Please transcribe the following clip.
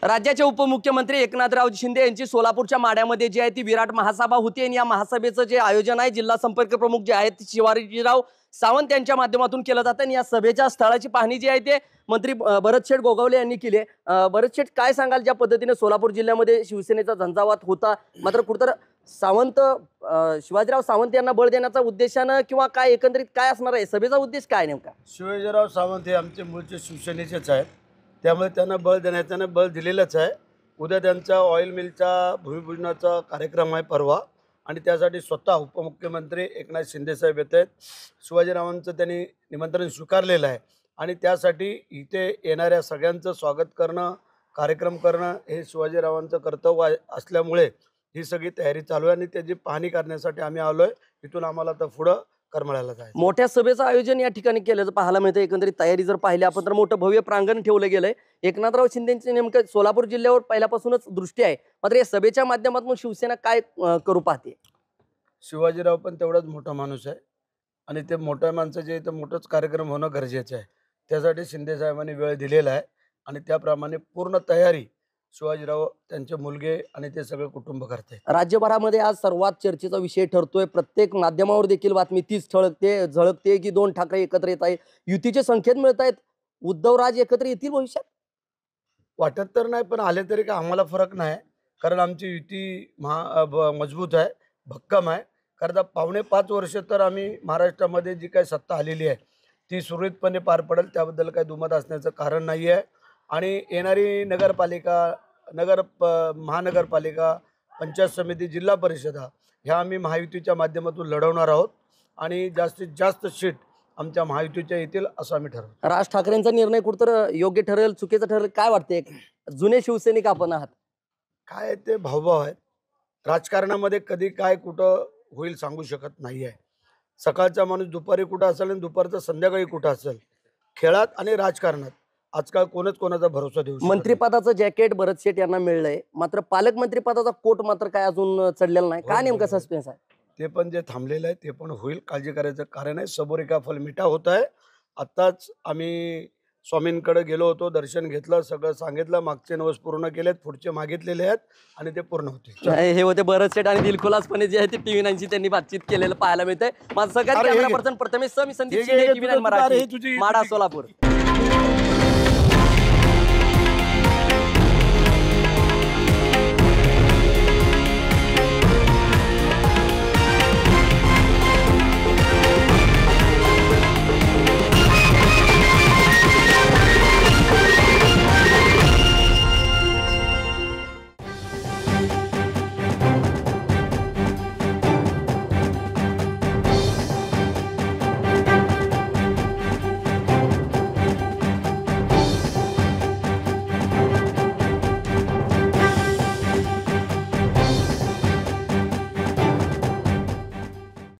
राज्याचे उपमुख्यमंत्री एकनाथराव शिंदे यांची सोलापूरच्या माड्यामध्ये जी आहे ती विराट महासभा होती आणि या महासभेचं जे आयोजन आहे जिल्हा संपर्क प्रमुख जे आहेत शिवाजीराव सावंत यांच्या माध्यमातून केलं जातं आणि या सभेच्या स्थळाची पाहणी जी आहे ते मंत्री भरतशेठ गोगावले यांनी केली आहे। भरतशेठ, काय सांगाल ज्या पद्धतीने सोलापूर जिल्ह्यामध्ये शिवसेनेचा झंझावात होता, मात्र कुठतर सावंत शिवाजीराव सावंत यांना बळ देण्याचा उद्देशानं किंवा काय एकंदरीत काय असणार आहे, सभेचा उद्देश काय नेमका? शिवाजीराव सावंत हे आमचे मूळचे शिवसेनेचेच आहेत, त्यामुळे त्यांना बळ देण्याचं बळ दिलेलंच आहे। उद्या त्यांचा ऑइल मिलचा भूमिपूजनाचा कार्यक्रम आहे परवा, आणि त्यासाठी स्वतः उपमुख्यमंत्री एकनाथ शिंदेसाहेब येत आहेत। शिवाजीरावांचं त्यांनी निमंत्रण स्वीकारलेलं आहे आणि त्यासाठी इथे येणाऱ्या सगळ्यांचं स्वागत करणं, कार्यक्रम करणं हे शिवाजीरावांचं कर्तव्य असल्यामुळे ही सगळी तयारी चालू आहे आणि त्याची पाहणी करण्यासाठी आम्ही आलो आहे। इथून आम्हाला तर पुढं करमाळ्याला जायचं। मोठ्या सभेचं आयोजन या ठिकाणी केल्याचं पाहायला मिळतं। एकंदरीत तयारी जर पाहिली आपण तर मोठं भव्य प्रांगण ठेवलं गेलंय। एकनाथराव शिंदेंचे नेमकं सोलापूर जिल्ह्यावर पहिल्यापासूनच दृष्टी आहे, मात्र या सभेच्या माध्यमातून शिवसेना काय करू पाहते? शिवाजीराव पण तेवढाच मोठा माणूस आहे आणि ते मोठ्या माणसाचे इथं मोठंच कार्यक्रम होणं गरजेचं आहे। त्यासाठी शिंदे साहेबांनी वेळ दिलेला आहे आणि त्याप्रमाणे पूर्ण तयारी शिवाजीराव, त्यांचे मुलगे आणि ते सगळे कुटुंब करते। राज्यभरामध्ये आज सर्वात चर्चेचा विषय ठरतोय। प्रत्येक माध्यमावर देखील बातमी तीच झळकते की 2 ठाकरे एकत्र येत आहेत, युतीचे संकेत मिळत आहेत। उद्धवराज एकत्र येतील भविष्यात? वाटत तर नाही, पण आले तरी काय आम्हाला फरक नाही, कारण आमची युती मजबूत आहे, भक्कम आहे। कारण 4.5 वर्ष तर आम्ही महाराष्ट्रामध्ये जी काही सत्ता आलेली आहे ती सुरळीतपणे पार पडेल, त्याबद्दल काही दुमत असण्याचं कारण नाही आहे। आणि येणारी नगरपालिका, महानगरपालिका, पंचायत समिती, जिल्हा परिषदा ह्या आम्ही महायुतीच्या माध्यमातून लढवणार आहोत आणि जास्तीत जास्त सीट आमच्या महायुतीच्या येतील असं आम्ही ठरवलं। राज ठाकरेंचा निर्णय कुठतर योग्य ठरेल, चुकीचा ठरेल, काय वाटते? जुने शिवसैनिक आपण आहात, काय ते भावभाव आहेत। राजकारणामध्ये कधी काय कुठं होईल सांगू शकत नाही आहे। सकाळचा माणूस दुपारी कुठं असेल आणि दुपारचा संध्याकाळी कुठं असेल। खेळात आणि राजकारणात आजकाल कोणच कोणाचा भरोसा देऊ शकत नाही। मंत्रिपदाचं जॅकेट भरतशेठ यांना मिळलंय, मात्र पालकमंत्रीपदाचा कोट मात्र काय अजून चढलेला नाही, काय नेमका सस्पेन्स आहे? ते पण जे थांबलेलं आहे ते पण होईल, काळजी करायचं कारण आहे। सबोरिका फल मिठा होत आहे। आत्ताच आम्ही स्वामींकडे गेलो होतो, दर्शन घेतलं, सगळं सांगितलं, मागचे नवस पूर्ण केलेत, पुढचे मागितलेले आहेत आणि ते पूर्ण होतील। हे होते भरतशेठ आणि दिलखुलासपणे जे आहे ते TV 9शी त्यांनी बातचीत केलेलं पाहायला मिळतंय। माझं सगळ्यात कॅमेरा पर्सन प्रथमेश मी संदीप शिंदे, TV 9 मराठी, माडा, सोलापूर।